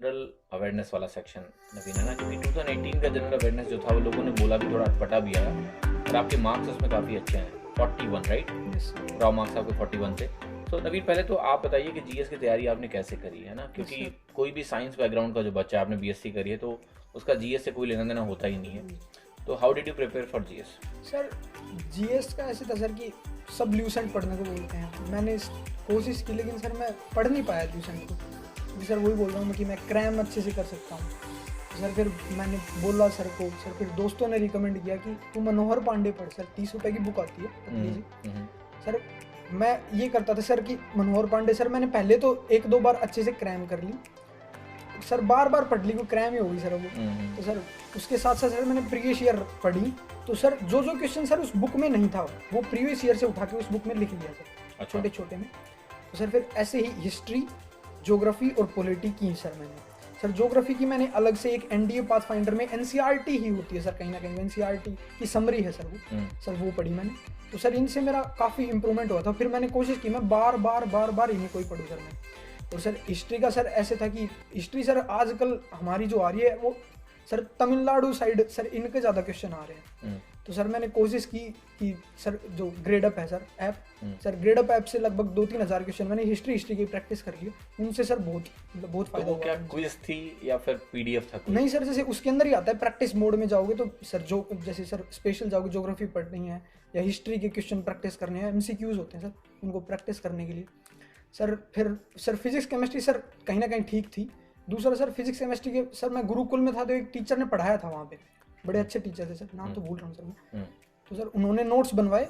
General awareness वाला section नवीन है ना, क्योंकि 2018 का जनरल अवेयरनेस जो था वो लोगों ने बोला भी, थोड़ा अटपटा भी आया और आपके मार्क्स उसमें काफ़ी अच्छे हैं, 41 राइट। यस रॉ मार्क्स आपके 41 थे। तो नवीन पहले तो आप बताइए कि जीएस की तैयारी आपने कैसे करी है ना, क्योंकि कोई भी साइंस बैकग्राउंड का जो बच्चा है, आपने बीएससी करी है तो उसका जीएस से कोई लेना देना होता ही नहीं है। तो how did you prepare for GS? Sir. GS का ऐसे था सर कि सब ल्यूसेंट पढ़ने को बोलते हैं, मैंने कोशिश की लेकिन सर मैं पढ़ नहीं पाया ल्यूसेंट को, क्योंकि सर वही बोल रहा हूँ मैं कि मैं क्रैम अच्छे से कर सकता हूँ। तो सर फिर मैंने बोला सर को, सर फिर दोस्तों ने रिकमेंड किया कि तू मनोहर पांडे पढ़, सर 30 रुपए की बुक आती है पतली सी। सर मैं ये करता था सर कि मनोहर पांडे सर मैंने पहले तो एक दो बार अच्छे से क्रैम कर ली, सर बार बार पढ़ ली, वो क्रैम ही हो गई सर वो। तो सर उसके साथ साथ सर मैंने प्रीवियस ईयर पढ़ी, तो सर जो जो क्वेश्चन सर उस बुक में नहीं था वो प्रीवियस ईयर से उठा के उस बुक में लिख लिया सर, अच्छा। छोटे छोटे में। तो सर फिर ऐसे ही हिस्ट्री, ज्योग्राफी और पॉलिटी की सर मैंने। सर ज्योग्राफी की मैंने अलग से एक एनडीए पाथफाइंडर में एनसीईआरटी ही होती है सर, कहीं ना कहीं एनसीईआरटी की समरी है सर वो, सर वो पढ़ी मैंने। तो सर इनसे मेरा काफ़ी इंप्रूवमेंट हुआ था। फिर मैंने कोशिश की मैं बार बार बार बार इन्हीं को ही पढ़ूँ सर मैं। और सर हिस्ट्री का सर ऐसे था कि हिस्ट्री सर आजकल हमारी जो आ रही है वो सर तमिलनाडु साइड सर इनके ज़्यादा क्वेश्चन आ रहे हैं। तो सर मैंने कोशिश की कि सर जो ग्रेड अप है sir app, sir grade up app से लगभग 2-3 हज़ार क्वेश्चन मैंने हिस्ट्री की प्रैक्टिस कर ली, उनसे सर बहुत बहुत फायदा तो हुआ। क्या क्विज थी या फिर पीडीएफ था कोई? नहीं सर, जैसे उसके अंदर ही आता है, प्रैक्टिस मोड में जाओगे तो सर जो जैसे सर स्पेशल जाओगे, ज्योग्राफी पढ़नी है या हिस्ट्री के क्वेश्चन प्रैक्टिस करने हैं, एमसीक्यूज होते हैं सर उनको प्रैक्टिस करने के लिए। सर फिर सर फिजिक्स केमिस्ट्री सर कहीं ना कहीं ठीक थी। दूसरा सर फिजिक्स केमिस्ट्री के सर मैं गुरुकुल में था तो एक टीचर ने पढ़ाया था वहाँ पे, बड़े अच्छे टीचर थे सर, नाम तो भूल रहा हूँ सर मैं। तो सर उन्होंने नोट्स बनवाए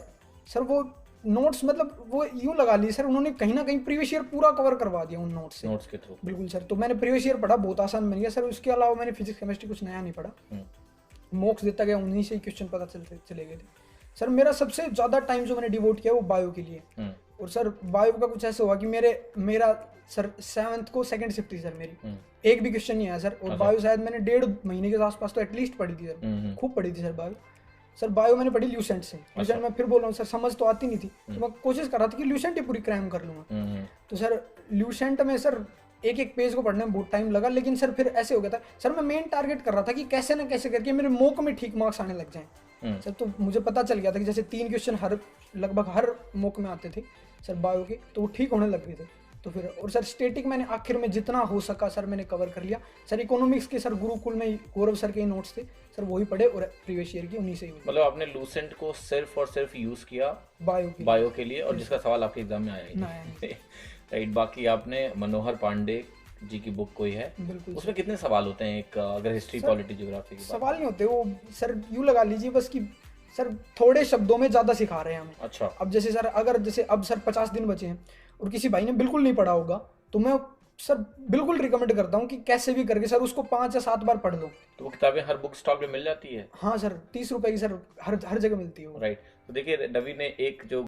सर, वो नोट्स मतलब वो यूँ लगा ली सर, उन्होंने कहीं ना कहीं प्रीवियस ईयर पूरा कवर करवा दिया उन नोट्स से, नोट्स के थ्रू। बिल्कुल सर। तो मैंने प्रीवियस ईयर पढ़ा, बहुत आसान बन गया सर। उसके अलावा मैंने फिजिक्स केमिस्ट्री कुछ नया नहीं पढ़ा, मॉक्स देता गया, उन्हीं से ही क्वेश्चन पता चले गए थे सर। मेरा सबसे ज़्यादा टाइम जो मैंने डिवोट किया वो बायो के लिए। और सर बायो का कुछ ऐसा हुआ कि मेरा सर 7th को सेकंड शिफ्ट थी सर मेरी, एक भी क्वेश्चन नहीं आया सर। और बायो शायद मैंने 1.5 महीने के आसपास तो एटलीस्ट पढ़ी थी सर, खूब पढ़ी थी सर बायो। सर बायो मैंने पढ़ी ल्यूसेंट से। ल्यूसेंट मैं फिर बोल रहा हूँ सर, समझ तो आती नहीं थी तो मैं कोशिश कर रहा था कि ल्यूसेंट ही पूरी क्रैम कर लूँगा। तो सर ल्यूसेंट में सर एक एक पेज को पढ़ने में बहुत टाइम लगा, लेकिन सर फिर ऐसे हो गया था सर, मैं मेन टारगेट कर रहा था कि कैसे ना कैसे करके मेरे मॉक में ठीक मार्क्स आने लग जाएं सर। तो मुझे पता चल गया था कि जैसे 3 क्वेश्चन लगभग हर मॉक में आते थे सर बायो के, तो वो ठीक होने लग गए थे। तो फिर और सर स्टेटिक मैंने आखिर में जितना हो सका सर मैंने कवर कर लिया सर। इकोनॉमिक्स के सर गुरुकुल में गौरव सर के ही नोट्स थे सर, वही पढ़े और प्रीवियस ईयर की उन्हीं से ही। मतलब आपने लूसेंट को सिर्फ और सिर्फ यूज किया बायो के लिए, और जिसका सवाल आपके एग्जाम में आया ही नहीं। राइट। बाकी आपने मनोहर पांडे जी की बुक कोई है, उसमें कितने सवाल होते हैं एक, अगर हिस्ट्री पॉलिटी ज्योग्राफी की सवाल नहीं होते वो सर, यूँ लगा लीजिए बस कि सर थोड़े शब्दों में ज़्यादा सिखा रहे हैं हमें। अच्छा। अब जैसे सर अगर जैसे अब सर 50 दिन बचे हैं और किसी भाई ने बिल्कुल नहीं पढ़ा होगा तो मैं सर बिल्कुल रिकमेंड करता हूँ कि कैसे भी करके सर उसको 5 या 7 बार पढ़ लो। तो वो किताबें हर बुक स्टॉल पे मिल जाती है? हाँ सर, 30 रुपए की सर हर जगह मिलती है वो। राइट। तो देखिए नवीन ने एक जो